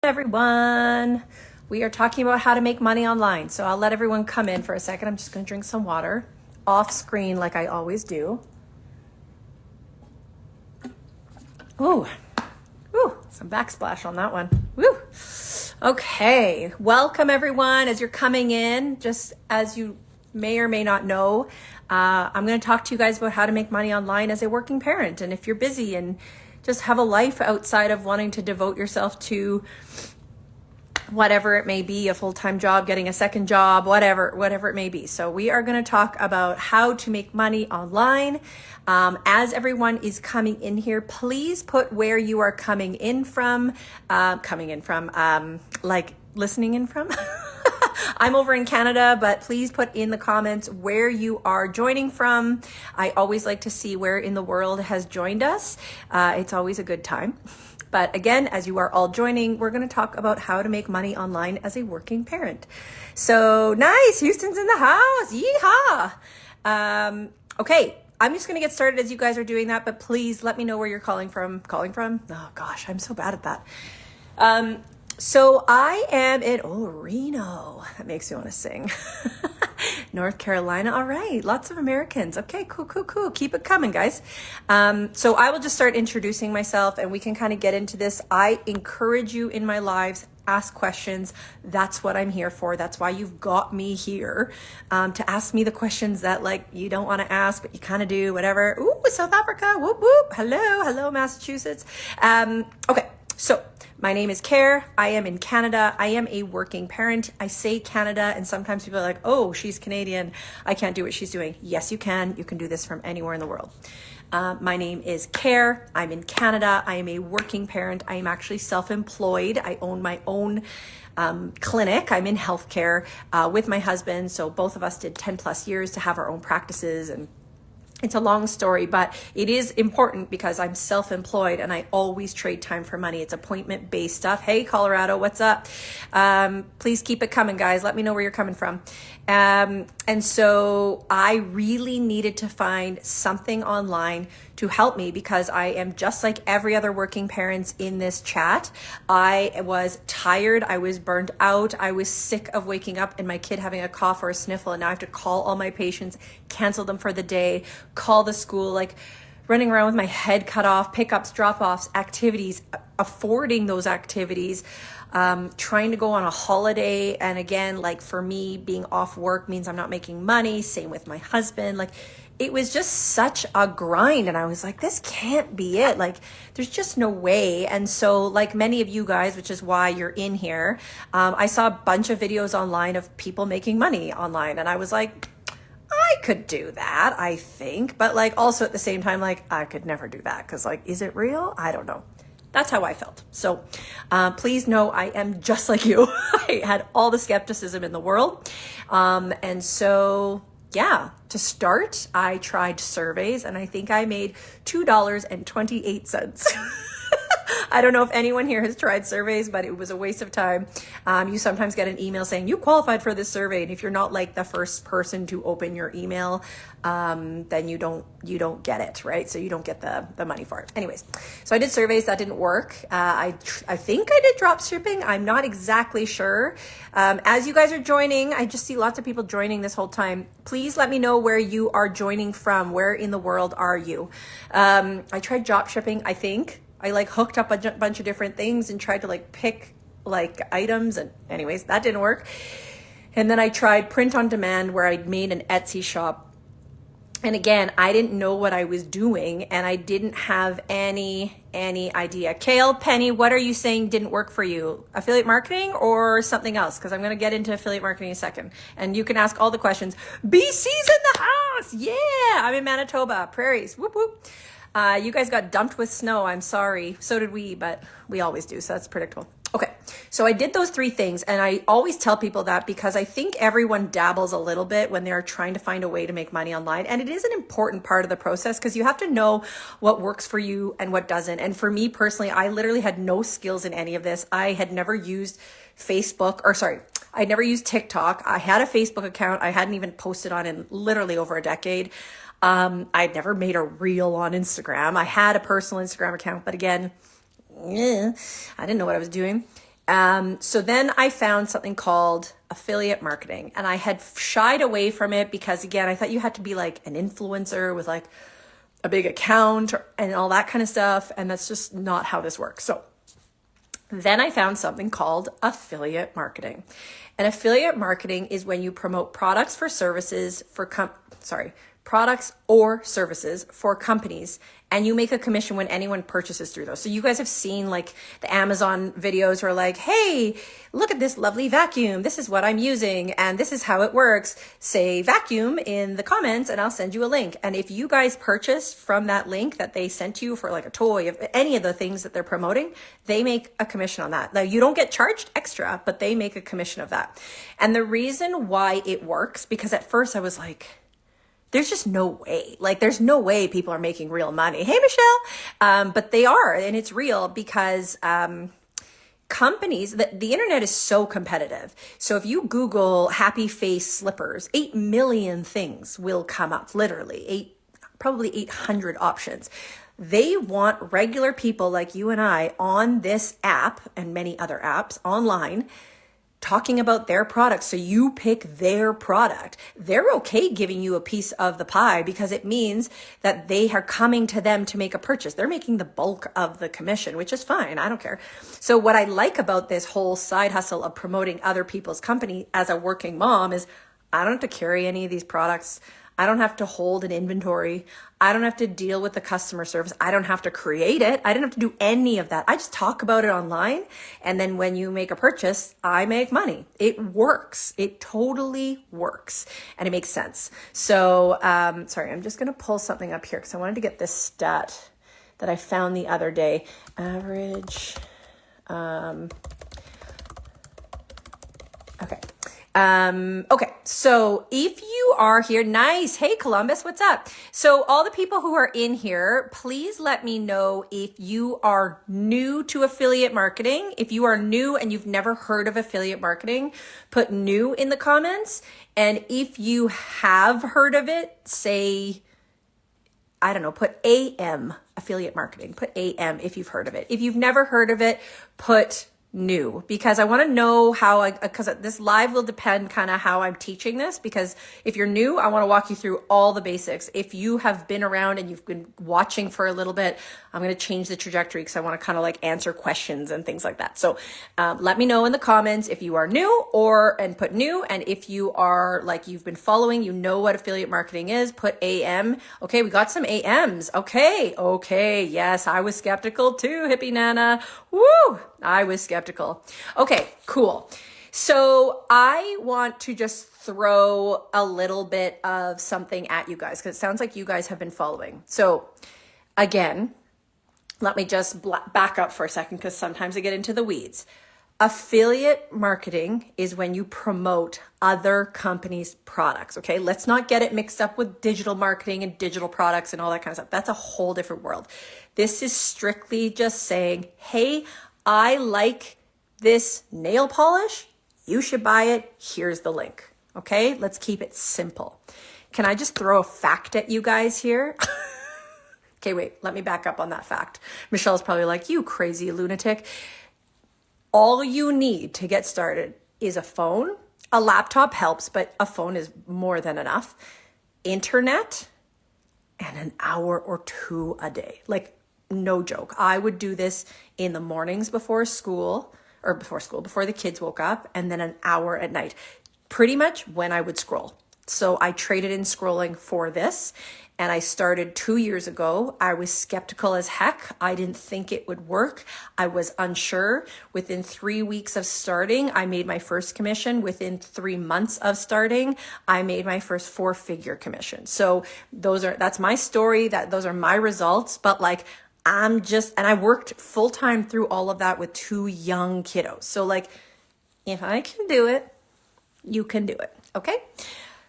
everyone? We are talking about how to make money online. So I'll let everyone come in for a second. I'm just going to drink some water off screen like I always do. Ooh, some backsplash on that one. Woo. Okay, welcome everyone. As you're coming in, just as you may or may not know, I'm going to talk to you guys about how to make money online as a working parent. And if you're busy and just have a life outside of wanting to devote yourself to whatever it may be, a full-time job, getting a second job, whatever it may be. So we are going to talk about how to make money online. As everyone is coming in here, please put where you are coming in from, like listening in from. I'm over in Canada, but please put in the comments where you are joining from. I always like to see where in the world has joined us. It's always a good time. But again, as you are all joining, we're going to talk about how to make money online as a working parent. So nice, Houston's in the house. Yeehaw. Okay, I'm just going to get started as you guys are doing that, but please let me know where you're calling from. Oh gosh, I'm so bad at that. So I am in Reno. That makes me want to sing. North Carolina. All right. Lots of Americans. Okay, cool. Keep it coming, guys. So I will just start introducing myself and we can kind of get into this. I encourage you in my lives, ask questions. That's what I'm here for. That's why you've got me here, to ask me the questions that like you don't want to ask, but you kind of do, whatever. Ooh, South Africa. Whoop, whoop. Hello, Massachusetts. Okay. So my name is Care. I am in Canada. I am a working parent. I say Canada, and sometimes people are like, oh, she's Canadian. I can't do what she's doing. Yes, you can. You can do this from anywhere in the world. My name is Care. I'm in Canada. I am a working parent. I am actually self-employed. I own my own clinic. I'm in healthcare with my husband. So both of us did 10 plus years to have our own practices, and it's a long story, but it is important because I'm self-employed and I always trade time for money. It's appointment-based stuff. Hey, Colorado, what's up? Please keep it coming, guys. Let me know where you're coming from. And so I really needed to find something online to help me because I am just like every other working parent in this chat. I was tired. I was burned out. I was sick of waking up and my kid having a cough or a sniffle. And now I have to call all my patients, cancel them for the day, call the school, like running around with my head cut off, pickups, drop-offs, activities, affording those activities, trying to go on a holiday. And again, like for me, being off work means I'm not making money. Same with my husband. Like it was just such a grind. And I was like, this can't be it. Like there's just no way. And so like many of you guys, which is why you're in here, I saw a bunch of videos online of people making money online. And I was like, I could do that, I think. But like also at the same time, like I could never do that. Cause like, is it real? I don't know. That's how I felt. So please know I am just like you. I had all the skepticism in the world. And so, yeah, to start, I tried surveys and I think I made $2.28. I don't know if anyone here has tried surveys, but it was a waste of time. You sometimes get an email saying you qualified for this survey. And if you're not like the first person to open your email, then you don't get it, right? So you don't get the money for it. Anyways, so I did surveys. That didn't work. I think I did drop shipping. I'm not exactly sure. As you guys are joining, I just see lots of people joining this whole time. Please let me know where you are joining from. Where in the world are you? I tried drop shipping, I think. I like hooked up a bunch of different things and tried to like pick like items, and anyways, that didn't work. And then I tried print on demand where I'd made an Etsy shop. And again, I didn't know what I was doing and I didn't have any idea. Kale, Penny, what are you saying didn't work for you? Affiliate marketing or something else? Because I'm going to get into affiliate marketing in a second. And you can ask all the questions. BC's in the house. Yeah, I'm in Manitoba. Prairies. Whoop, whoop. You guys got dumped with snow. I'm sorry. So did we, but we always do. So that's predictable. Okay. So I did those three things. And I always tell people that because I think everyone dabbles a little bit when they're trying to find a way to make money online. And it is an important part of the process because you have to know what works for you and what doesn't. And for me personally, I literally had no skills in any of this. I had never used I'd never used TikTok. I had a Facebook account. I hadn't even posted on in literally over a decade. I'd never made a reel on Instagram. I had a personal Instagram account, but again, I didn't know what I was doing. So then I found something called affiliate marketing, and I had shied away from it because, again, I thought you had to be like an influencer with like a big account and all that kind of stuff. And that's just not how this works. So then I found something called affiliate marketing. And affiliate marketing is when you promote products for services for products or services for companies, and you make a commission when anyone purchases through those. So you guys have seen like the Amazon videos where like, hey, look at this lovely vacuum. This is what I'm using and this is how it works. Say vacuum in the comments and I'll send you a link. And if you guys purchase from that link that they sent you for like a toy, of any of the things that they're promoting, they make a commission on that. Now you don't get charged extra, but they make a commission of that. And the reason why it works, because at first I was like, there's just no way. Like, there's no way people are making real money. Hey, Michelle. But they are, and it's real because companies, the internet is so competitive. So if you Google happy face slippers, 8 million things will come up, literally, probably 800 options. They want regular people like you and I on this app and many other apps online talking about their products. So you pick their product. They're okay giving you a piece of the pie because it means that they are coming to them to make a purchase. They're making the bulk of the commission, which is fine. I don't care. So what I like about this whole side hustle of promoting other people's company as a working mom is I don't have to carry any of these products. I don't have to hold an inventory. I don't have to deal with the customer service. I don't have to create it. I didn't have to do any of that. I just talk about it online. And then when you make a purchase, I make money. It works. It totally works. And it makes sense. So, sorry, I'm just going to pull something up here because I wanted to get this stat that I found the other day. Average, okay. Okay. So if you are here, nice. Hey, Columbus, what's up? So all the people who are in here, please let me know if you are new to affiliate marketing. If you are new and you've never heard of affiliate marketing, put new in the comments. And if you have heard of it, say, I don't know, put AM, affiliate marketing, put AM if you've heard of it. If you've never heard of it, put new, because I want to know how because this live will depend kind of how I'm teaching this, because if you're new, I want to walk you through all the basics. If you have been around and you've been watching for a little bit, I'm going to change the trajectory because I want to kind of like answer questions and things like that. So let me know in the comments if you are new and put new. And if you are like, you've been following, you know what affiliate marketing is, put AM. Okay. We got some AMs. Okay. Yes. I was skeptical too. Hippie Nana. Woo. I was skeptical. Okay, cool. So I want to just throw a little bit of something at you guys because it sounds like you guys have been following. So again, let me just back up for a second because sometimes I get into the weeds. Affiliate marketing is when you promote other companies' products, okay? Let's not get it mixed up with digital marketing and digital products and all that kind of stuff. That's a whole different world. This is strictly just saying, hey, I like this nail polish. You should buy it. Here's the link. Okay, let's keep it simple. Can I just throw a fact at you guys here? Okay, wait, let me back up on that fact. Michelle's probably like, you crazy lunatic. All you need to get started is a phone. A laptop helps, but a phone is more than enough. Internet and an hour or two a day. Like, no joke. I would do this in the mornings before the kids woke up, and then an hour at night, pretty much when I would scroll. So I traded in scrolling for this, and I started 2 years ago. I was skeptical as heck. I didn't think it would work. I was unsure. Within 3 weeks of starting, I made my first commission. Within 3 months of starting, I made my first 4-figure commission. So that's my story. Those are my results. But like, and I worked full time through all of that with 2 young kiddos. So like, if I can do it, you can do it. Okay.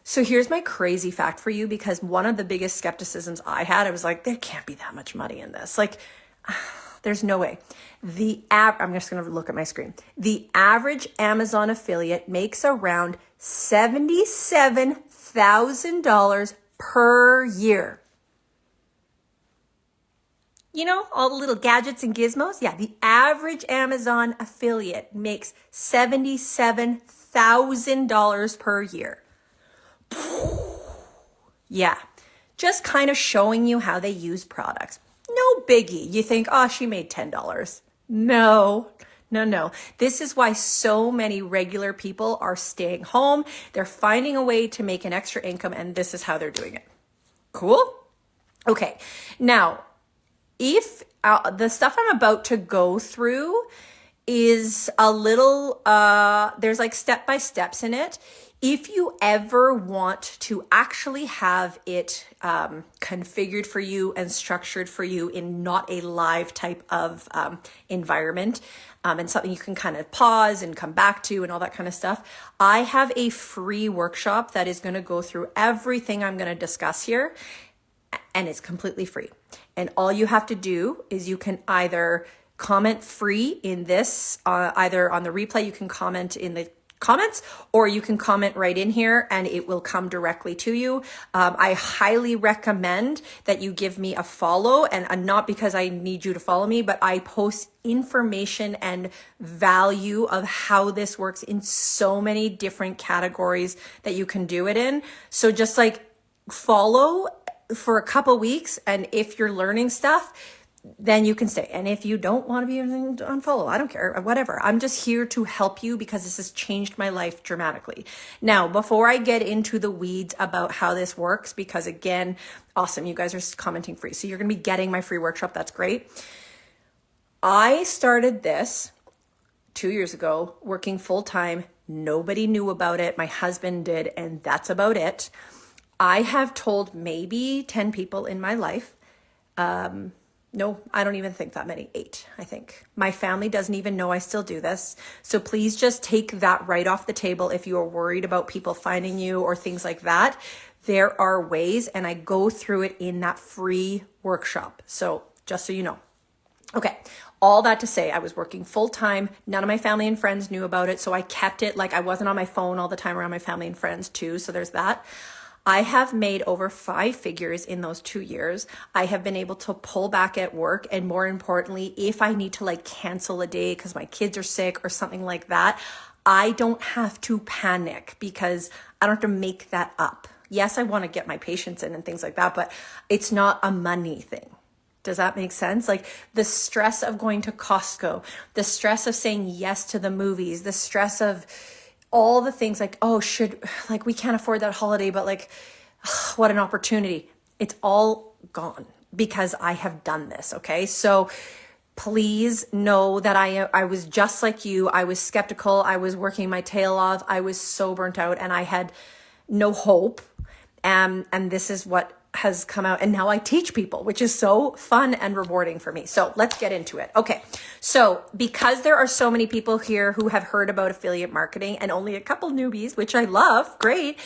So here's my crazy fact for you, because one of the biggest skepticisms I had, I was like, there can't be that much money in this. Like, there's no way. I'm just going to look at my screen. The average Amazon affiliate makes around $77,000 per year. You know, all the little gadgets and gizmos. Yeah, the average Amazon affiliate makes $77,000 per year. Yeah, just kind of showing you how they use products. No biggie. You think, oh, she made $10. No, no, no. This is why so many regular people are staying home. They're finding a way to make an extra income, and this is how they're doing it. Cool? Okay. Now, if the stuff I'm about to go through is a little, there's like step-by-steps in it. If you ever want to actually have it configured for you and structured for you in not a live type of environment, and something you can kind of pause and come back to and all that kind of stuff, I have a free workshop that is going to go through everything I'm going to discuss here, and it's completely free. And all you have to do is you can either comment free in this, either on the replay, you can comment in the comments, or you can comment right in here and it will come directly to you. I highly recommend that you give me a follow, and not because I need you to follow me, but I post information and value of how this works in so many different categories that you can do it in. So just like follow for a couple weeks, and if you're learning stuff, then you can stay. And if you don't want to be unfollow, I don't care, whatever. I'm just here to help you because this has changed my life dramatically. Now, before I get into the weeds about how this works, because again, awesome, you guys are commenting free. So you're going to be getting my free workshop. That's great. I started this 2 years ago, working full time. Nobody knew about it. My husband did, and that's about it. I have told maybe 10 people in my life. No, I don't even think that many. 8, I think. My family doesn't even know I still do this. So please just take that right off the table if you are worried about people finding you or things like that. There are ways, and I go through it in that free workshop. So just so you know. Okay, all that to say, I was working full time. None of my family and friends knew about it. So I kept it like I wasn't on my phone all the time around my family and friends too. So there's that. I have made over 5 figures in those 2 years. I have been able to pull back at work. And more importantly, if I need to like cancel a day because my kids are sick or something like that, I don't have to panic because I don't have to make that up. Yes, I want to get my patients in and things like that, but it's not a money thing. Does that make sense? Like the stress of going to Costco, the stress of saying yes to the movies, the stress of all the things like, oh, like we can't afford that holiday, but like, what an opportunity. It's all gone because I have done this. Okay. So please know that I was just like you. I was skeptical. I was working my tail off. I was so burnt out and I had no hope. And this is what has come out, and now I teach people, which is so fun and rewarding for me. So let's get into it. Okay. So because there are so many people here who have heard about affiliate marketing and only a couple newbies, which I love, great.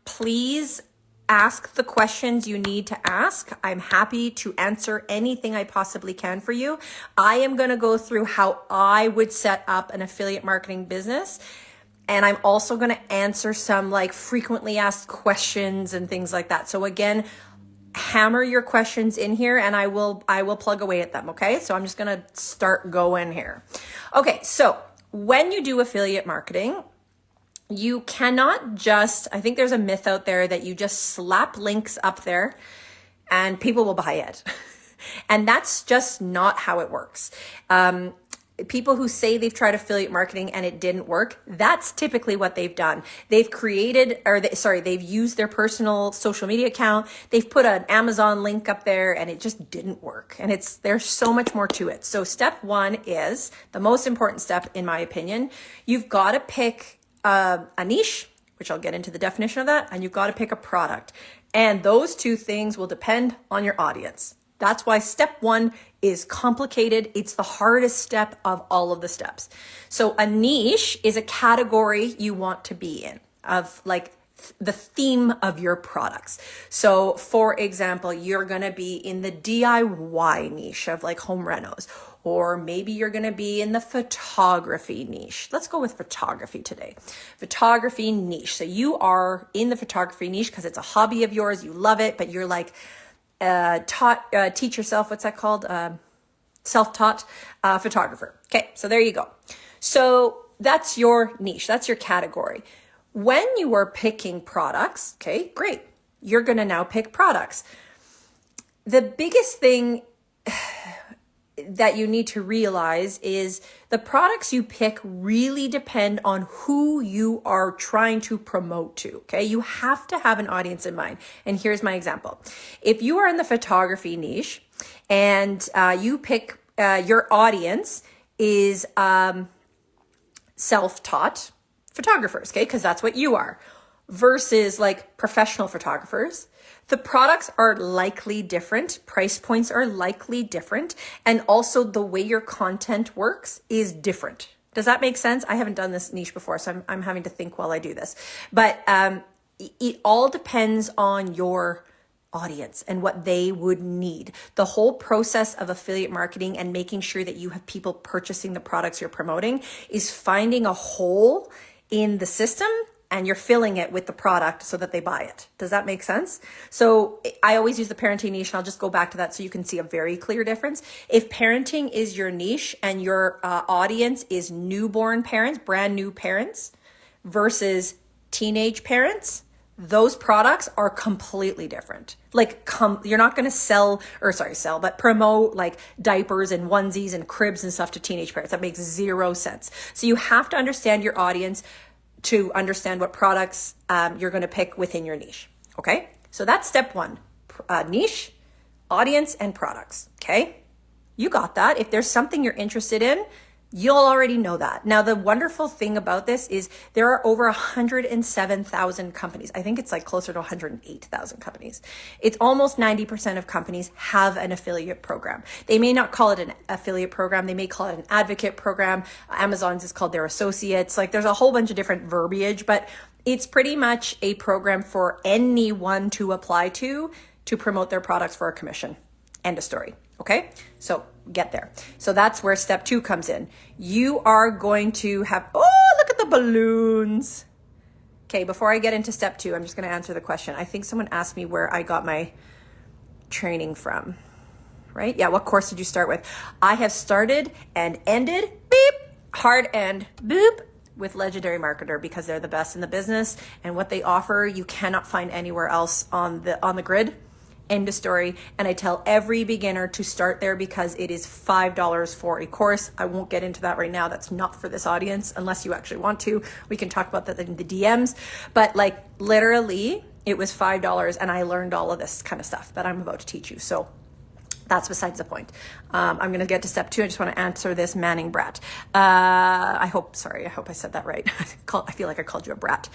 Please ask the questions you need to ask. I'm happy to answer anything I possibly can for you. I am going to go through how I would set up an affiliate marketing business. And I'm also going to answer some like frequently asked questions and things like that. So again, hammer your questions in here and I will plug away at them. Okay. So I'm just going to start going here. Okay. So when you do affiliate marketing, you cannot just, I think there's a myth out there that you just slap links up there and people will buy it. And that's just not how it works. People who say they've tried affiliate marketing and it didn't work, that's typically what they've done. They've they've used their personal social media account. They've put an Amazon link up there and it just didn't work. And there's so much more to it. So step 1 is the most important step, in my opinion. You've got to pick a niche, which I'll get into the definition of that, and you've got to pick a product. And those 2 things will depend on your audience. That's why step 1 is complicated. It's the hardest step of all of the steps. So a niche is a category you want to be in of like the theme of your products. So for example, you're going to be in the DIY niche of like home renos, or maybe you're going to be in the photography niche. Let's go with photography today. Photography niche. So you are in the photography niche because it's a hobby of yours. You love it, but you're like, teach yourself, what's that called? Self-taught photographer. Okay, so there you go. So that's your niche. That's your category. When you are picking products, okay, great. You're going to now pick products. The biggest thing that you need to realize is the products you pick really depend on who you are trying to promote to, okay? You have to have an audience in mind. And here's my example. If you are in the photography niche and you pick, your audience is self-taught photographers, okay? Because that's what you are, versus like professional photographers. The products are likely different. Price points are likely different. And also the way your content works is different. Does that make sense? I haven't done this niche before, so I'm having to think while I do this. But it all depends on your audience and what they would need. The whole process of affiliate marketing and making sure that you have people purchasing the products you're promoting is finding a hole in the system, and you're filling it with the product so that they buy it. Does that make sense? So I always use the parenting niche, and I'll just go back to that so you can see a very clear difference. If parenting is your niche and your audience is newborn parents, brand new parents versus teenage parents, those products are completely different. Like you're not going to but promote like diapers and onesies and cribs and stuff to teenage parents. That makes zero sense. So you have to understand your audience to understand what products you're going to pick within your niche. Okay, so that's step one, niche, audience, and products. Okay, you got that. If there's something you're interested in, you'll already know that. Now, the wonderful thing about this is there are over 107,000 companies. I think it's like closer to 108,000 companies. It's almost 90% of companies have an affiliate program. They may not call it an affiliate program. They may call it an advocate program. Amazon's is called their associates. Like there's a whole bunch of different verbiage, but it's pretty much a program for anyone to apply to promote their products for a commission. End of story. Okay, so get there. So that's where step two comes in. You are going to have, oh, look at the balloons. Okay, before I get into step two, I'm just going to answer the question. I think someone asked me where I got my training from, right? Yeah, what course did you start with? I have started and ended, beep, hard end, boop, with Legendary Marketer because they're the best in the business, and what they offer you cannot find anywhere else on the grid. End of story. And I tell every beginner to start there because it is $5 for a course. I won't get into that right now. That's not for this audience unless you actually want to. We can talk about that in the DMs. But like literally it was $5 and I learned all of this kind of stuff that I'm about to teach you. So that's besides the point. I'm going to get to step two. I just want to answer this Manning brat. I hope I said that right. I feel like I called you a brat.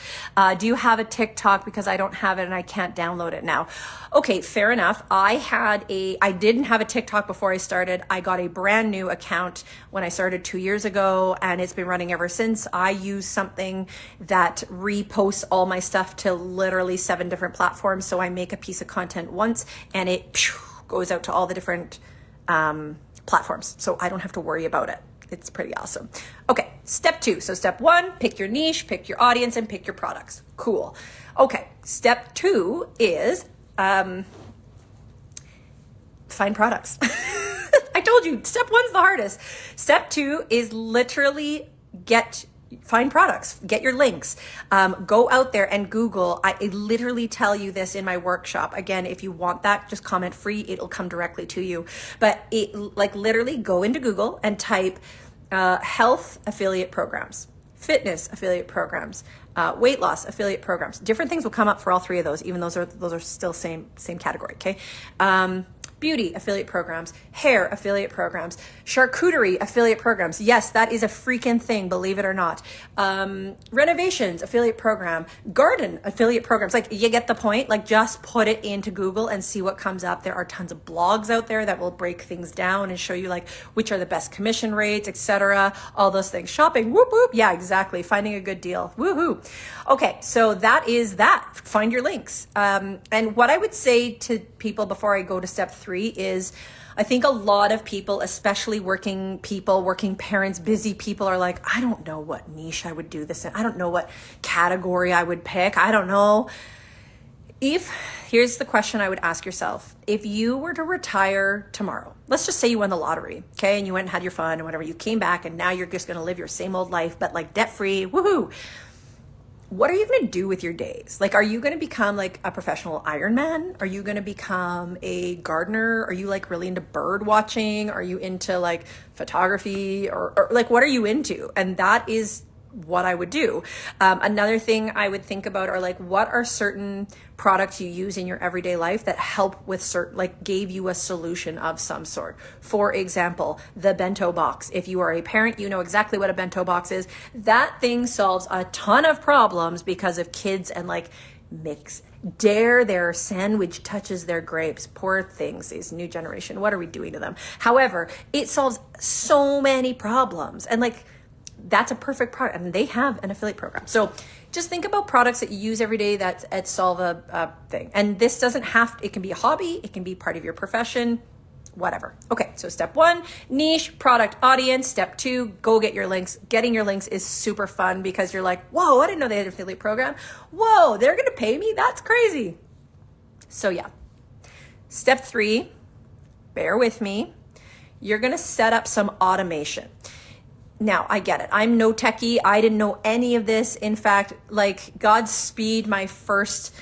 Do you have a TikTok? Because I don't have it and I can't download it now. Okay, fair enough. I didn't have a TikTok before I started. I got a brand new account when I started 2 years ago, and it's been running ever since. I use something that reposts all my stuff to literally 7 different platforms. So I make a piece of content once and it goes out to all the different platforms. So I don't have to worry about it. It's pretty awesome. Okay, step two. So step one, pick your niche, pick your audience, and pick your products. Cool. Okay, step two is find products. I told you, step one's the hardest. Step two is literally find products, get your links, go out there and Google. I literally tell you this in my workshop. Again, if you want that, just comment free. It'll come directly to you. But literally go into Google and type health affiliate programs, fitness affiliate programs, weight loss affiliate programs. Different things will come up for all 3 of those, even those are still same category. Okay. Beauty affiliate programs, hair affiliate programs, charcuterie affiliate programs. Yes, that is a freaking thing, believe it or not. Renovations affiliate program, garden affiliate programs. Like, you get the point. Like, just put it into Google and see what comes up. There are tons of blogs out there that will break things down and show you like which are the best commission rates, etc. All those things. Shopping, whoop whoop. Yeah, exactly. Finding a good deal. Woohoo. Okay, so that is that. Find your links. And what I would say to people before I go to step 3 is, I think a lot of people, especially working people, working parents, busy people, are like, I don't know what niche I would do this in. I don't know what category I would pick. I don't know. If here's the question I would ask yourself. If you were to retire tomorrow, let's just say you won the lottery, okay, and you went and had your fun and whatever, you came back and now you're just going to live your same old life, but like debt free, woohoo. What are you going to do with your days? Like, are you going to become like a professional Ironman? Are you going to become a gardener? Are you like really into bird watching? Are you into like photography or like, what are you into? And that is what I would do. Another thing I would think about are like, what are certain products you use in your everyday life that help with certain, like gave you a solution of some sort. For example, the bento box. If you are a parent, you know exactly what a bento box is. That thing solves a ton of problems because of kids and like their sandwich touches their grapes. Poor things, these new generation. What are we doing to them? However, it solves so many problems and like, that's a perfect product, and they have an affiliate program. So just think about products that you use every day that solve a thing. And this doesn't it can be a hobby, it can be part of your profession, whatever. Okay, so step 1, niche, product, audience. Step 2, go get your links. Getting your links is super fun because you're like, whoa, I didn't know they had an affiliate program. Whoa, they're gonna pay me? That's crazy. So yeah. Step 3, bear with me. You're gonna set up some automation. Now, I get it. I'm no techie. I didn't know any of this. In fact, like Godspeed, my first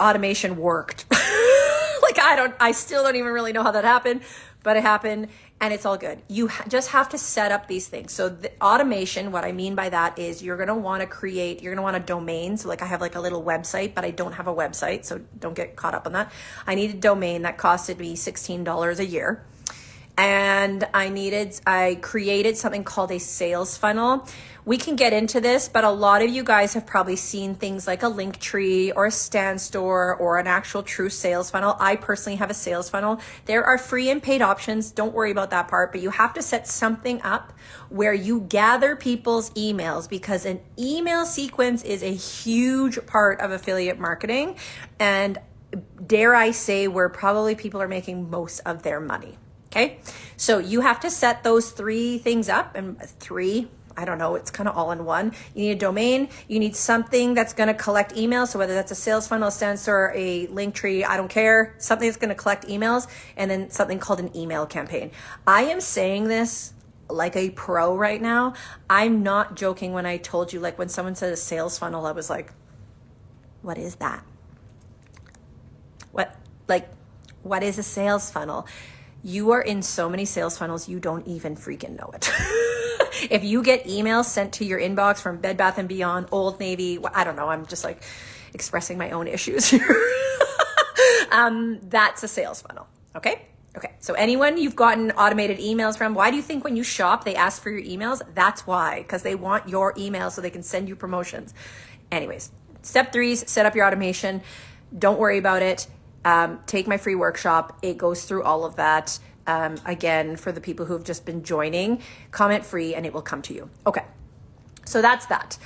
automation worked. Like I still don't even really know how that happened, but it happened and it's all good. You just have to set up these things. So the automation, what I mean by that is you're going to want a domain. So like I have like a little website, but I don't have a website. So don't get caught up on that. I need a domain that costed me $16 a year. And I created something called a sales funnel. We can get into this, but a lot of you guys have probably seen things like a link tree or a stand store or an actual true sales funnel. I personally have a sales funnel. There are free and paid options. Don't worry about that part, but you have to set something up where you gather people's emails because an email sequence is a huge part of affiliate marketing. And dare I say, where probably people are making most of their money. Okay, so you have to set those 3 things up, and I don't know, it's kind of all in one. You need a domain, you need something that's going to collect emails. So whether that's a sales funnel, a stand store, a link tree, I don't care, something that's going to collect emails, and then something called an email campaign. I am saying this like a pro right now. I'm not joking when I told you, like when someone said a sales funnel, I was like, what is that? What is a sales funnel? You are in so many sales funnels, you don't even freaking know it. If you get emails sent to your inbox from Bed Bath & Beyond, Old Navy, I don't know, I'm just like expressing my own issues here. That's a sales funnel, okay? Okay, so anyone you've gotten automated emails from, why do you think when you shop, they ask for your emails? That's why, because they want your email so they can send you promotions. Anyways, step 3 is set up your automation. Don't worry about it. Take my free workshop. It goes through all of that. Again, for the people who have just been joining, comment free and it will come to you. Okay, so that's that.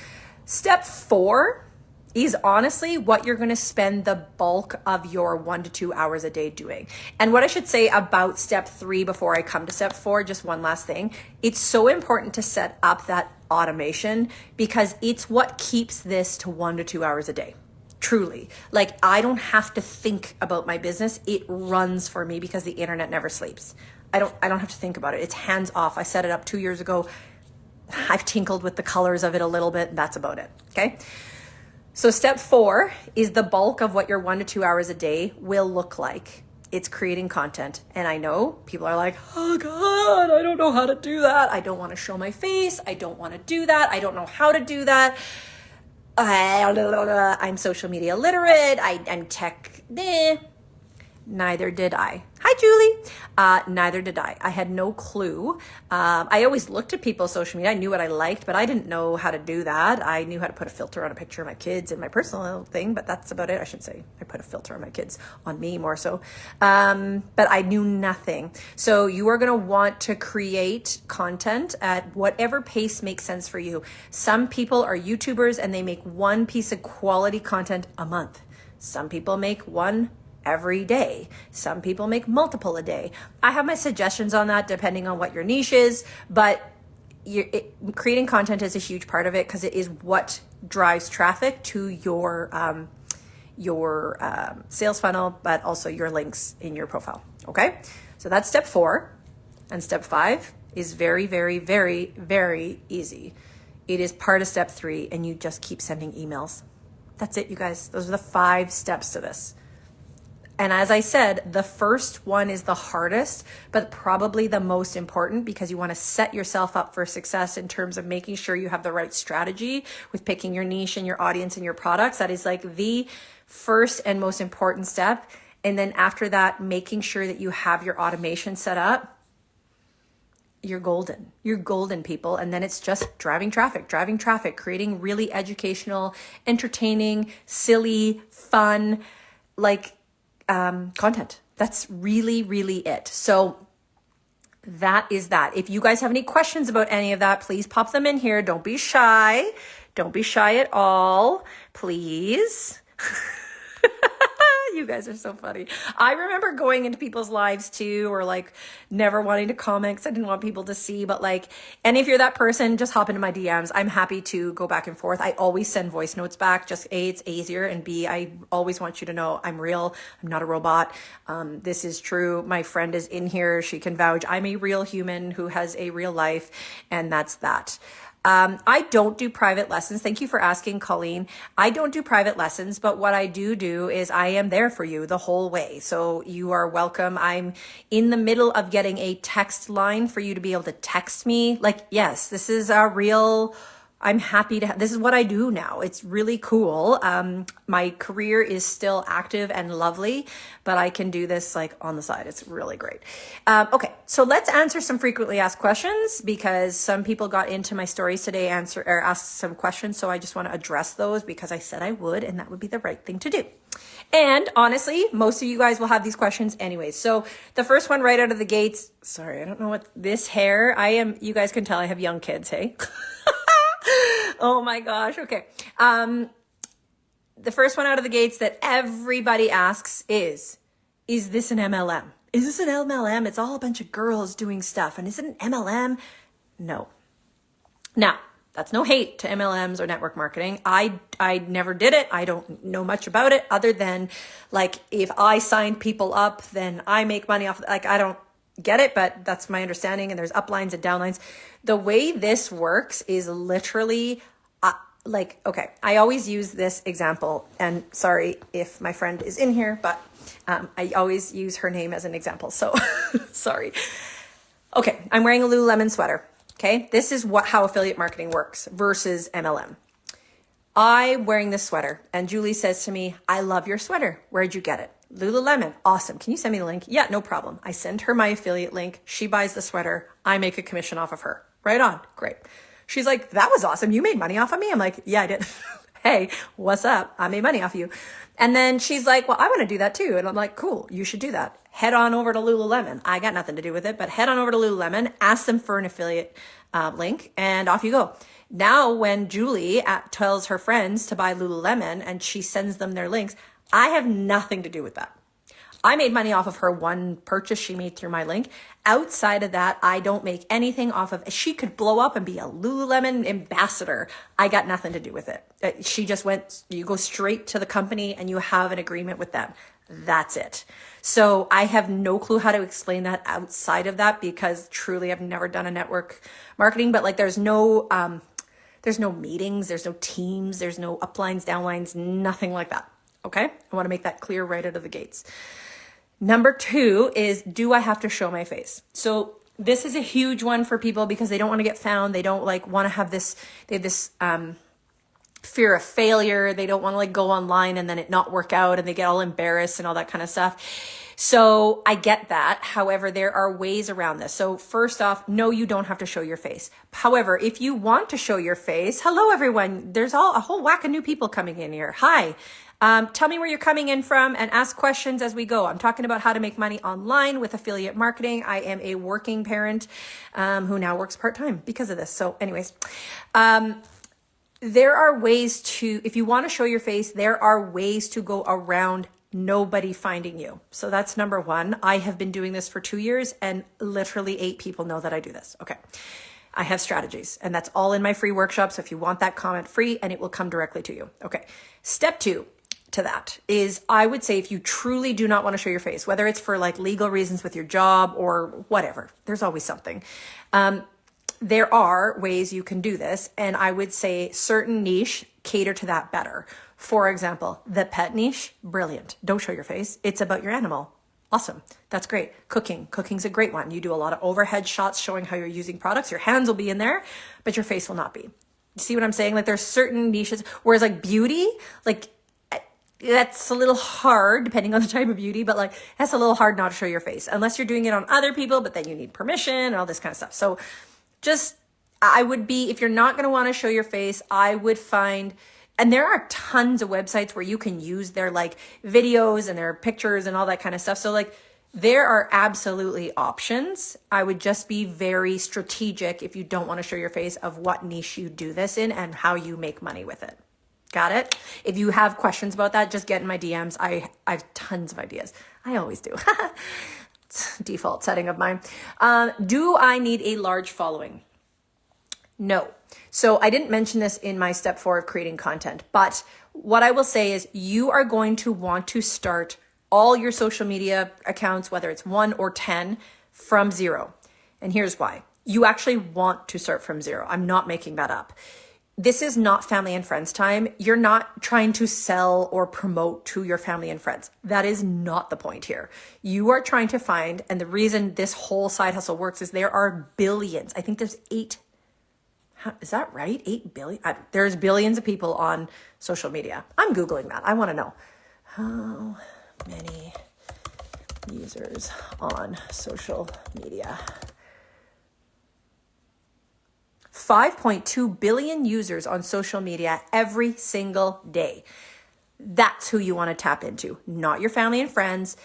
Step 4 is honestly what you're going to spend the bulk of your 1 to 2 hours a day doing. And what I should say about step 3 before I come to step 4, just one last thing. It's so important to set up that automation because it's what keeps this to 1 to 2 hours a day. Truly, like I don't have to think about my business. It runs for me because the internet never sleeps. I don't have to think about it. It's hands off. I set it up 2 years ago. I've tinkled with the colors of it a little bit. And that's about it. Okay. So step 4 is the bulk of what your 1 to 2 hours a day will look like. It's creating content. And I know people are like, oh God, I don't know how to do that. I don't want to show my face. I don't want to do that. I don't know how to do that. I'm social media literate. I'm tech. Neither did I. Hi, Julie. Neither did I. I had no clue. I always looked at people's social media. I knew what I liked, but I didn't know how to do that. I knew how to put a filter on a picture of my kids and my personal thing, but that's about it. I should say I put a filter on my kids, on me more so. But I knew nothing. So you are going to want to create content at whatever pace makes sense for you. Some people are YouTubers and they make one piece of quality content a month. Some people make one every day. Some people make multiple a day. I have my suggestions on that depending on what your niche is, but creating content is a huge part of it because it is what drives traffic to your your sales funnel, but also your links in your profile. Okay, so that's step 4. And step 5 is very, very, very, very easy. It is part of step 3, and you just keep sending emails. That's it, you guys. Those are the 5 steps to this. And as I said, the first one is the hardest, but probably the most important, because you want to set yourself up for success in terms of making sure you have the right strategy with picking your niche and your audience and your products. That is like the first and most important step. And then after that, making sure that you have your automation set up. You're golden. You're golden, people. And then it's just driving traffic, creating really educational, entertaining, silly, fun, like content. That's really, really it. So that is that. If you guys have any questions about any of that, please pop them in here. Don't be shy. Don't be shy at all, please. You guys are so funny. I remember going into people's lives too, or like never wanting to comment because I didn't want people to see. But like, and if you're that person, just hop into my DMs. I'm happy to go back and forth. I always send voice notes back. Just A, it's easier, and B, I always want you to know I'm real. I'm not a robot. This is true. My friend is in here. She can vouch. I'm a real human who has a real life, and that's that. I don't do private lessons. Thank you for asking, Colleen. I don't do private lessons, but what I do is I am there for you the whole way. So you are welcome. I'm in the middle of getting a text line for you to be able to text me. Like, yes, this is a real, I'm happy to, this is what I do now. It's really cool. My career is still active and lovely, but I can do this like on the side. It's really great. Okay, so let's answer some frequently asked questions, because some people got into my stories today, asked some questions. So I just want to address those because I said I would, and that would be the right thing to do. And honestly, most of you guys will have these questions anyways. So the first one right out of the gates, sorry, I don't know what this hair, you guys can tell I have young kids, hey? Oh my gosh. Okay. The first one out of the gates that everybody asks is this an MLM? Is this an MLM? It's all a bunch of girls doing stuff. And is it an MLM? No. Now, that's no hate to MLMs or network marketing. I never did it. I don't know much about it other than like, if I signed people up, then I make money off, like, I don't get it, but that's my understanding. And there's uplines and downlines. The way this works is literally like, okay, I always use this example, and sorry if my friend is in here, but I always use her name as an example. So sorry. Okay. I'm wearing a Lululemon sweater. Okay. This is how affiliate marketing works versus MLM. I'm wearing this sweater and Julie says to me, I love your sweater. Where'd you get it? Lululemon. Awesome. Can you send me the link? Yeah, no problem. I send her my affiliate link. She buys the sweater. I make a commission off of her. Right on. Great. She's like, that was awesome. You made money off of me? I'm like, yeah, I did. Hey, what's up? I made money off of you. And then she's like, well, I want to do that too. And I'm like, cool, you should do that. Head on over to Lululemon. I got nothing to do with it, but head on over to Lululemon, ask them for an affiliate link, and off you go. Now, when Julie tells her friends to buy Lululemon and she sends them their links, I have nothing to do with that. I made money off of her one purchase she made through my link. Outside of that, I don't make anything off of, she could blow up and be a Lululemon ambassador. I got nothing to do with it. She just went, you go straight to the company and you have an agreement with them. That's it. So I have no clue how to explain that outside of that, because truly I've never done a network marketing, but like there's no meetings, there's no teams, there's no uplines, downlines, nothing like that. Okay. I want to make that clear right out of the gates. Number 2 is, do I have to show my face? So this is a huge one for people because they don't want to get found. They don't like want to have this, they have this fear of failure. They don't want to like go online and then it not work out and they get all embarrassed and all that kind of stuff. So I get that. However, there are ways around this. So first off, no, you don't have to show your face. However, if you want to show your face, hello everyone. There's a whole whack of new people coming in here. Hi. Tell me where you're coming in from and ask questions as we go. I'm talking about how to make money online with affiliate marketing. I am a working parent who now works part-time because of this. So anyways, there are ways to, if you want to show your face, there are ways to go around nobody finding you. So that's number 1. I have been doing this for 2 years and literally 8 people know that I do this. Okay. I have strategies and that's all in my free workshop. So if you want that, comment free and it will come directly to you. Okay. Step 2. to that is I would say if you truly do not want to show your face, whether it's for like legal reasons with your job or whatever, there's always something. There are ways you can do this. And I would say certain niche cater to that better. For example, the pet niche, brilliant. Don't show your face. It's about your animal. Awesome. That's great. Cooking's a great one. You do a lot of overhead shots showing how you're using products. Your hands will be in there, but your face will not be. You see what I'm saying? Like there's certain niches, whereas like beauty, like that's a little hard depending on the type of beauty, but like that's a little hard not to show your face unless you're doing it on other people, but then you need permission and all this kind of stuff. So just, I would be, if you're not going to want to show your face, I would find, and there are tons of websites where you can use their like videos and their pictures and all that kind of stuff. So like there are absolutely options. I would just be very strategic if you don't want to show your face of what niche you do this in and how you make money with it. Got it? If you have questions about that, just get in my DMs. I have tons of ideas. I always do. It's a default setting of mine. Do I need a large following? No. So I didn't mention this in my step 4 of creating content, but what I will say is you are going to want to start all your social media accounts, whether it's 1 or 10, from 0. And here's why. You actually want to start from 0. I'm not making that up. This is not family and friends time. You're not trying to sell or promote to your family and friends. That is not the point here. You are trying to find, and the reason this whole side hustle works is there are billions. I think there's 8. Is that right? 8 billion? There's billions of people on social media. I'm Googling that. I want to know how many users on social media. 5.2 billion users on social media every single day. That's who you want to tap into, not your family and friends,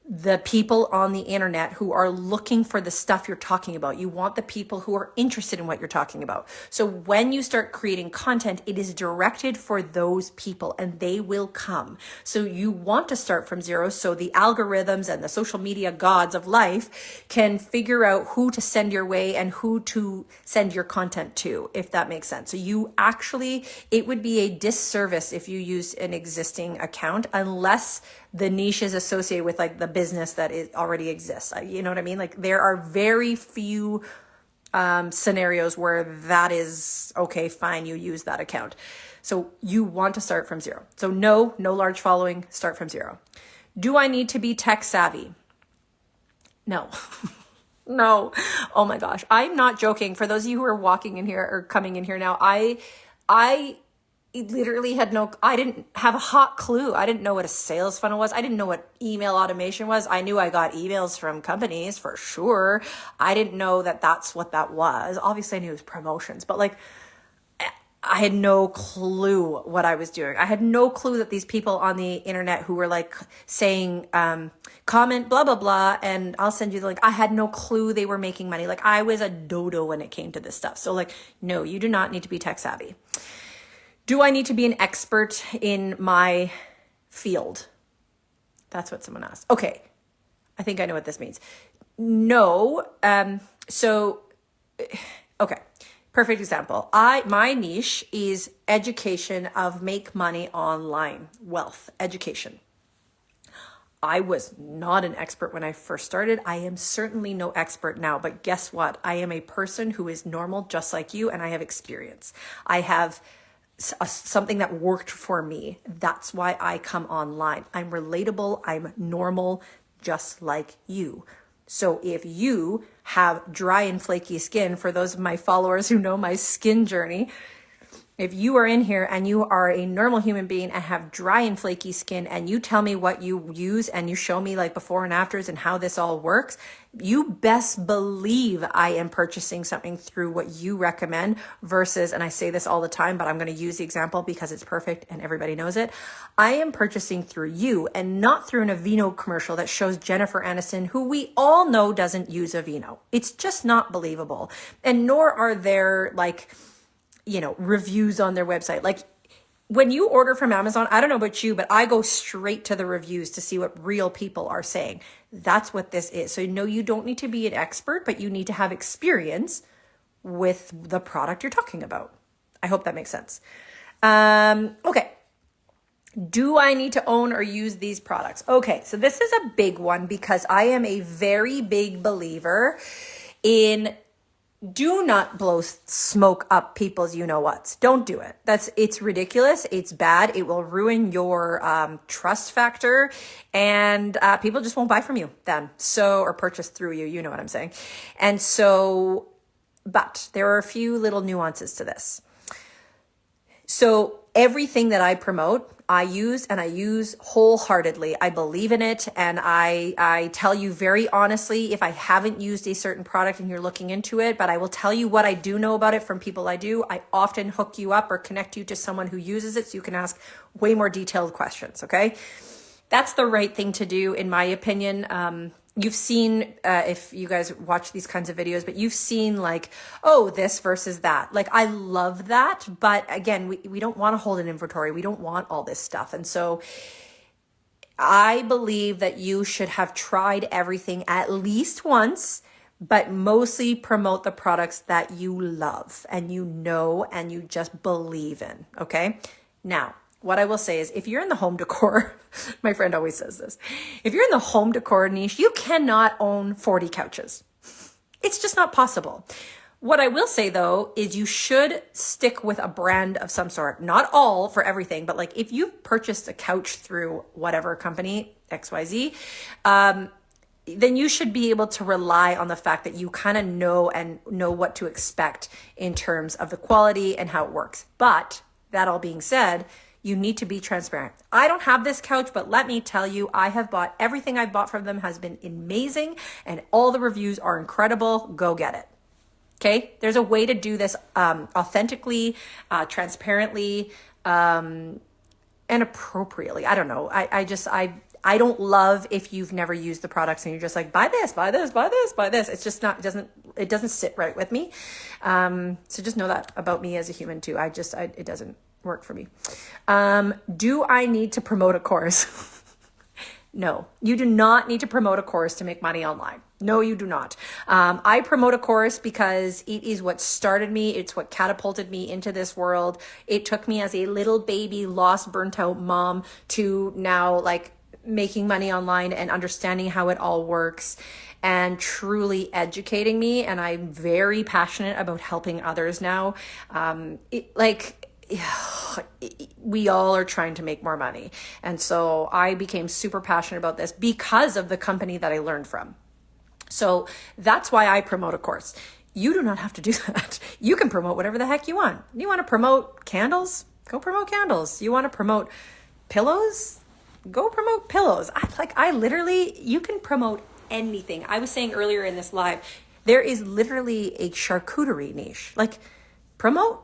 the people on the internet who are looking for the stuff you're talking about. You want the people who are interested in what you're talking about. So when you start creating content, it is directed for those people and they will come. So you want to start from 0 so the algorithms and the social media gods of life can figure out who to send your way and who to send your content to, if that makes sense. So you actually, it would be a disservice if you use an existing account unless the niche is associated with like the business that it already exists. You know what I mean? Like there are very few scenarios where that is okay, fine, you use that account. So you want to start from 0. So no large following, start from 0. Do I need to be tech savvy? No. No. Oh my gosh. I'm not joking. For those of you who are walking in here or coming in here now, I literally I didn't have a hot clue. I didn't know what a sales funnel was. I didn't know what email automation was. I knew I got emails from companies for sure. I didn't know that that's what that was. Obviously I knew it was promotions, but like I had no clue what I was doing. I had no clue that these people on the internet who were like saying, comment blah, blah, blah, and I'll send you the link. I had no clue they were making money. Like I was a dodo when it came to this stuff. So like, no, you do not need to be tech savvy. Do I need to be an expert in my field? That's what someone asked. Okay. I think I know what this means. No. Okay. Perfect example. My niche is education of make money online, wealth, education. I was not an expert when I first started. I am certainly no expert now, but guess what? I am a person who is normal just like you, and I have experience. I have something that worked for me. That's why I come online. I'm relatable. I'm normal, just like you. So if you have dry and flaky skin, for those of my followers who know my skin journey, if you are in here and you are a normal human being and have dry and flaky skin and you tell me what you use and you show me like before and afters and how this all works, you best believe I am purchasing something through what you recommend versus, and I say this all the time, but I'm going to use the example because it's perfect and everybody knows it. I am purchasing through you and not through an Aveeno commercial that shows Jennifer Aniston, who we all know doesn't use Aveeno. It's just not believable. And nor are there like, reviews on their website. Like when you order from Amazon, I don't know about you, but I go straight to the reviews to see what real people are saying. That's what this is. So no, you don't need to be an expert, but you need to have experience with the product you're talking about. I hope that makes sense. Okay. Do I need to own or use these products? Okay, so this is a big one because I am a very big believer in do not blow smoke up people's you-know-whats. Don't do it. It's ridiculous. It's bad. It will ruin your trust factor, and people just won't buy from you then. So, or purchase through you, you know what I'm saying. And so, but there are a few little nuances to this. So everything that I promote, I use wholeheartedly. I believe in it. And I tell you very honestly, if I haven't used a certain product and you're looking into it, but I will tell you what I do know about it from people I do. I often hook you up or connect you to someone who uses it so you can ask way more detailed questions. Okay. That's the right thing to do, in my opinion. You've seen, if you guys watch these kinds of videos, but you've seen like, oh, this versus that. Like, I love that. But again, we don't want to hold an inventory. We don't want all this stuff. And so I believe that you should have tried everything at least once, but mostly promote the products that you love and you know and you just believe in. Okay. Now, what I will say is if you're in the home decor, my friend always says this, if you're in the home decor niche, you cannot own 40 couches. It's just not possible. What I will say though, is you should stick with a brand of some sort, not all for everything, but like if you purchased a couch through whatever company, XYZ, then you should be able to rely on the fact that you kind of know what to expect in terms of the quality and how it works. But that all being said, you need to be transparent. I don't have this couch, but let me tell you, I have bought everything I've bought from them has been amazing and all the reviews are incredible. Go get it. Okay. There's a way to do this authentically, transparently, and appropriately. I don't know. I don't love if you've never used the products and you're just like, buy this, buy this, buy this, buy this. It's just not, it doesn't sit right with me. So just know that about me as a human too. It doesn't work for me. Do I need to promote a course? No, you do not need to promote a course to make money online. No, you do not. I promote a course because it is what started me. It's what catapulted me into this world. It took me as a little baby, lost, burnt out mom to now like making money online and understanding how it all works and truly educating me. And I'm very passionate about helping others now. We all are trying to make more money. And so I became super passionate about this because of the company that I learned from. So that's why I promote a course. You do not have to do that. You can promote whatever the heck you want. You want to promote candles? Go promote candles. You want to promote pillows? Go promote pillows. You can promote anything. I was saying earlier in this live, there is literally a charcuterie niche. Like, promote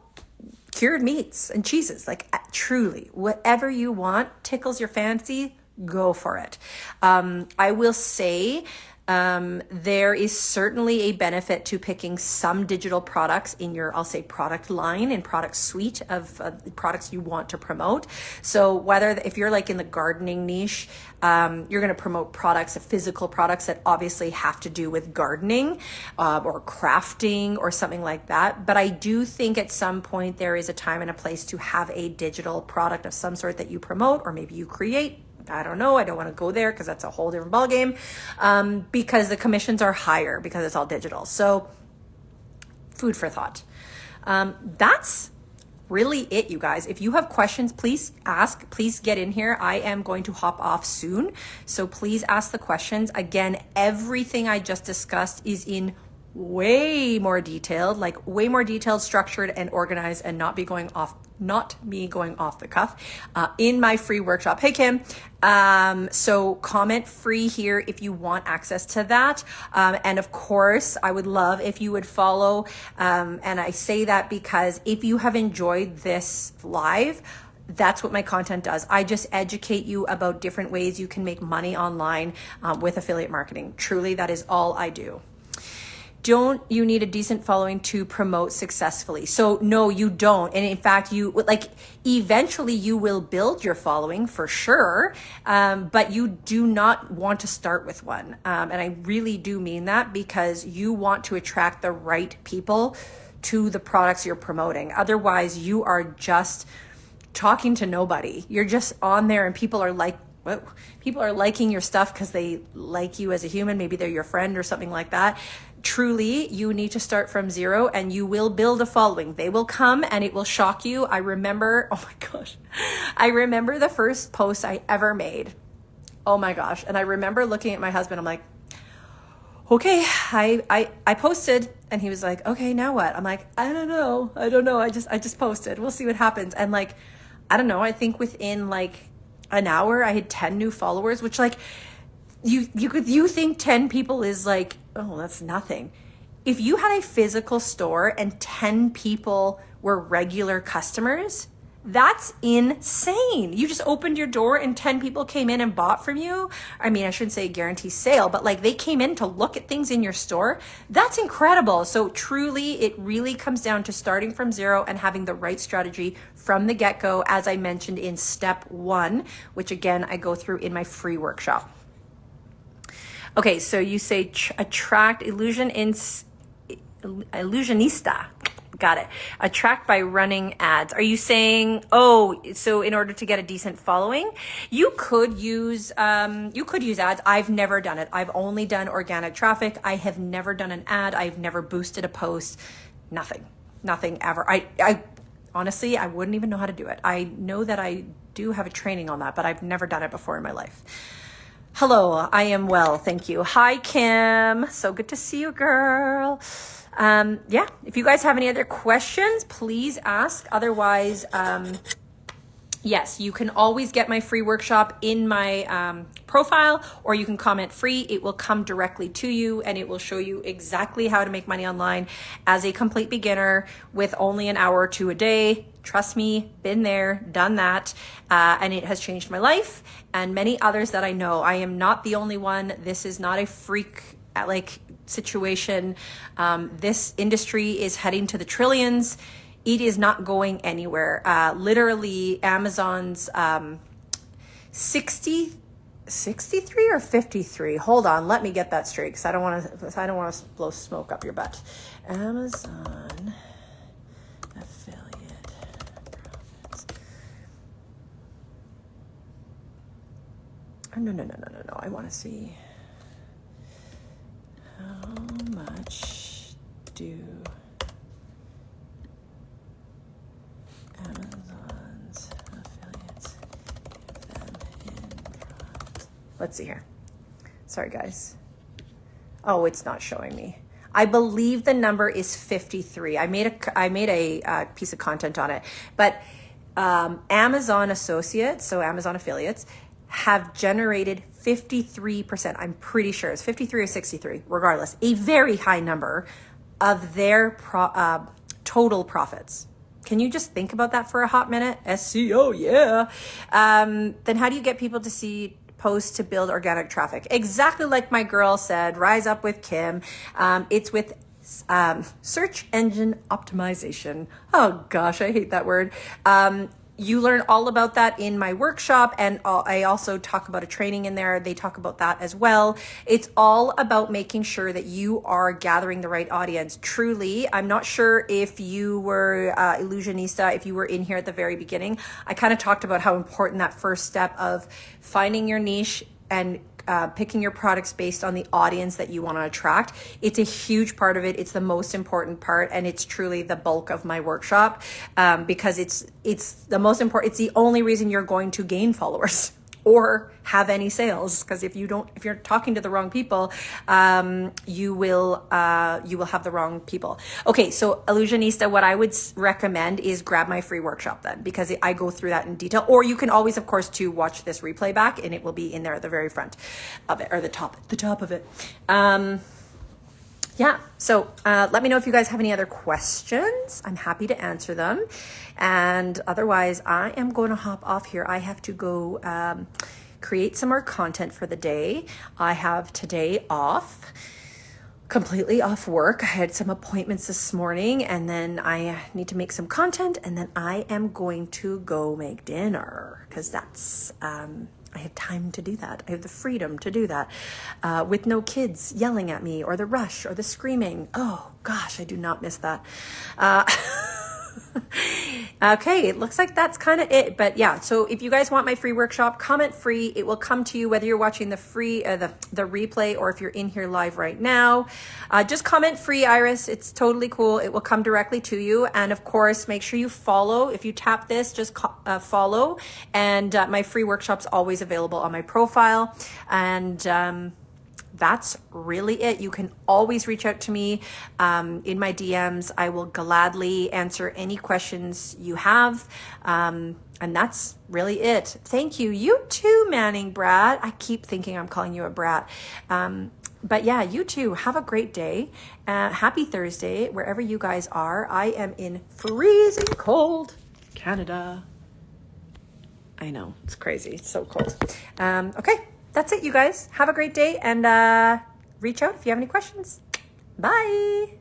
cured meats and cheeses, like truly whatever you want tickles your fancy, go for it. I will say there is certainly a benefit to picking some digital products in your, I'll say, product line and product suite of products you want to promote. So if you're like in the gardening niche, you're going to promote products, physical products that obviously have to do with gardening or crafting or something like that. But I do think at some point there is a time and a place to have a digital product of some sort that you promote or maybe you create. I don't know. I don't want to go there because that's a whole different ballgame, because the commissions are higher because it's all digital. So food for thought. That's really it, you guys. If you have questions, please ask. Please get in here. I am going to hop off soon. So please ask the questions. Again, everything I just discussed is in way more detailed, structured and organized, and not me going off the cuff in my free workshop. Hey, Kim. So comment free here if you want access to that. And of course, I would love if you would follow. And I say that because if you have enjoyed this live, that's what my content does. I just educate you about different ways you can make money online with affiliate marketing. Truly, that is all I do. Don't you need a decent following to promote successfully? So no, you don't. And in fact, eventually you will build your following for sure. But you do not want to start with one. And I really do mean that because you want to attract the right people to the products you're promoting. Otherwise you are just talking to nobody. You're just on there and people are like, whoa, people are liking your stuff because they like you as a human. Maybe they're your friend or something like that. Truly, you need to start from zero and you will build a following. They will come and it will shock you. I remember, oh my gosh, I remember the first post I ever made. Oh my gosh. And I remember looking at my husband, I'm like, okay, I posted, and he was like, okay, now what? I'm like, I don't know. I just posted. We'll see what happens. And like, I don't know. I think within like an hour, I had 10 new followers, which like you think 10 people is like, oh, that's nothing. If you had a physical store and 10 people were regular customers, that's insane. You just opened your door and 10 people came in and bought from you. I mean, I shouldn't say guarantee sale, but like they came in to look at things in your store. That's incredible. So truly, it really comes down to starting from zero and having the right strategy from the get-go, as I mentioned in step 1, which again, I go through in my free workshop. Okay, so you say attract illusionista. Got it. Attract by running ads. Are you saying, oh, so in order to get a decent following, you could use ads. I've never done it. I've only done organic traffic. I have never done an ad. I've never boosted a post. Nothing ever. I honestly, I wouldn't even know how to do it. I know that I do have a training on that, but I've never done it before in my life. Hello, I am well. Thank you. Hi, Kim. So good to see you, girl. Yeah, if you guys have any other questions, please ask. Otherwise, yes, you can always get my free workshop in my profile, or you can comment free. It will come directly to you and it will show you exactly how to make money online as a complete beginner with only an hour or two a day. Trust me, been there, done that, and it has changed my life and many others that I know. I am not the only one. This is not a freak like situation. This industry is heading to the trillions. It is not going anywhere. Literally Amazon's 63 or 53. Hold on, let me get that straight because I don't want to blow smoke up your butt. Amazon affiliate profits. Oh, no. I want to see how much do Amazon's affiliates give them in profit. Let's see here. Sorry, guys. Oh, it's not showing me. I believe the number is 53. I made a piece of content on it, but Amazon associates, so Amazon affiliates, have generated 53%. I'm pretty sure it's 53 or 63, regardless, a very high number of their total profits. Can you just think about that for a hot minute? SEO, yeah. Then how do you get people to see posts to build organic traffic? Exactly like my girl said, rise up with Kim. It's with search engine optimization. Oh gosh, I hate that word. You learn all about that in my workshop, and I also talk about a training in there. They talk about that as well. It's all about making sure that you are gathering the right audience. Truly, I'm not sure if you were Illusionista, if you were in here at the very beginning. I kind of talked about how important that first step of finding your niche and picking your products based on the audience that you want to attract. It's a huge part of it. It's the most important part, and it's truly the bulk of my workshop because it's the most important. It's the only reason you're going to gain followers or have any sales, because if you're talking to the wrong people, you will have the wrong people. Okay, so Illusionista, what I would recommend is grab my free workshop then, because I go through that in detail. Or you can always, of course, to watch this replay back, and it will be in there at the very front of it, or the top of it. Yeah, so let me know if you guys have any other questions. I'm happy to answer them. And otherwise, I am going to hop off here. I have to go create some more content for the day. I have today off, completely off work. I had some appointments this morning, and then I need to make some content, and then I am going to go make dinner, because that's... I have time to do that. I have the freedom to do that with no kids yelling at me, or the rush, or the screaming. Oh gosh, I do not miss that. Okay, it looks like that's kind of it. But yeah, so if you guys want my free workshop, comment free. It will come to you whether you're watching the free, the replay, or if you're in here live right now. Just comment free, Iris. It's totally cool. It will come directly to you. And of course, make sure you follow. If you tap this, just follow. And my free workshop's always available on my profile. And that's really it. You can always reach out to me in my DMs. I will gladly answer any questions you have. And that's really it. Thank you. You too, Manning Brat. I keep thinking I'm calling you a brat. But yeah, you too. Have a great day. Happy Thursday, wherever you guys are. I am in freezing cold Canada. I know, it's crazy. It's so cold. Okay. That's it, you guys. Have a great day and reach out if you have any questions. Bye.